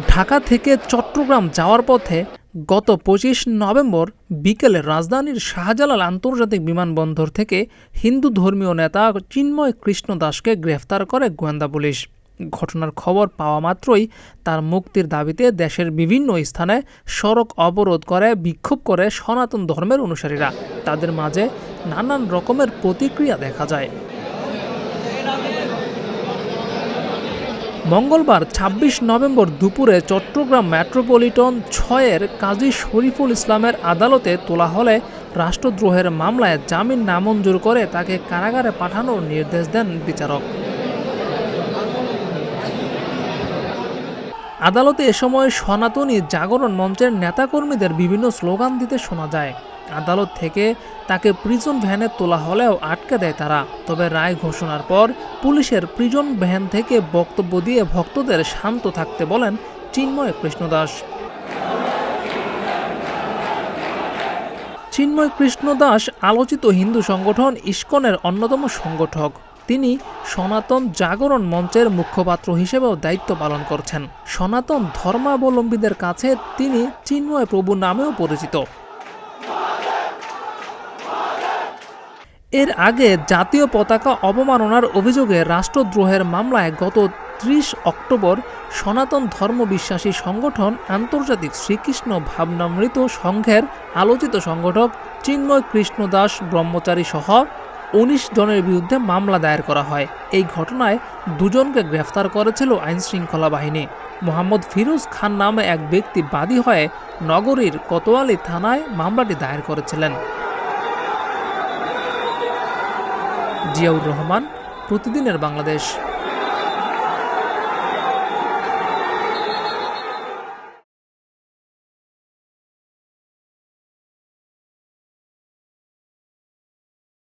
ঢাকা থেকে চট্টগ্রাম যাওয়ার পথে গত ২৫ নভেম্বর বিকেলে রাজধানীর শাহজালাল আন্তর্জাতিক বিমানবন্দর থেকে হিন্দু ধর্মীয় নেতা চিন্ময় কৃষ্ণ দাসকে গ্রেফতার করে গোয়েন্দা পুলিশ। ঘটনার খবর পাওয়া মাত্রই তার মুক্তির দাবিতে দেশের বিভিন্ন স্থানে সড়ক অবরোধ করে বিক্ষোভ করে সনাতন ধর্মের অনুসারীরা। তাদের মাঝে নানান রকমের প্রতিক্রিয়া দেখা যায়। মঙ্গলবার ২৬ নভেম্বর দুপুরে চট্টগ্রাম মেট্রোপলিটন ৬-এর কাজী শরীফুল ইসলামের আদালতে তোলা হলে রাষ্ট্রদ্রোহের মামলায় জামিন নামঞ্জুর করে তাকে কারাগারে পাঠানোর নির্দেশ দেন বিচারক। আদালতে এ সময় সনাতনী জাগরণ মঞ্চের নেতাকর্মীদের বিভিন্ন স্লোগান দিতে শোনা যায়। আদালত থেকে তাকে প্রিজন ভ্যানে তোলা হলেও আটকে দেয় তারা। তবে রায় ঘোষণার পর পুলিশের প্রিজন ভ্যান থেকে বক্তব্য দিয়ে ভক্তদের শান্ত থাকতে বলেন চিন্ময় কৃষ্ণ দাস। চিন্ময় কৃষ্ণ দাস আলোচিত হিন্দু সংগঠন ইসকনের অন্যতম সংগঠক। তিনি সনাতন জাগরণ মঞ্চের মুখপাত্র হিসেবেও দায়িত্ব পালন করছেন। সনাতন ধর্মাবলম্বীদের কাছে তিনি চিন্ময় প্রভু নামেও পরিচিত। এর আগে জাতীয় পতাকা অবমাননার অভিযোগে রাষ্ট্রদ্রোহের মামলায় গত ৩০ অক্টোবর সনাতন ধর্মবিশ্বাসী সংগঠন আন্তর্জাতিক শ্রীকৃষ্ণ ভাবনামৃত সংঘের আলোচিত সংগঠক চিন্ময় কৃষ্ণ দাস ব্রহ্মচারী সহ ১৯ জনের বিরুদ্ধে মামলা দায়ের করা হয়। এই ঘটনায় দুজনকে গ্রেফতার করেছিল আইনশৃঙ্খলা বাহিনী। মোহাম্মদ ফিরোজ খান নামে এক ব্যক্তি বাদী হয়ে নগরীর কোতোয়ালি থানায় মামলাটি দায়ের করেছিলেন। জিয়াউর রহমান, প্রতিদিনের বাংলাদেশ।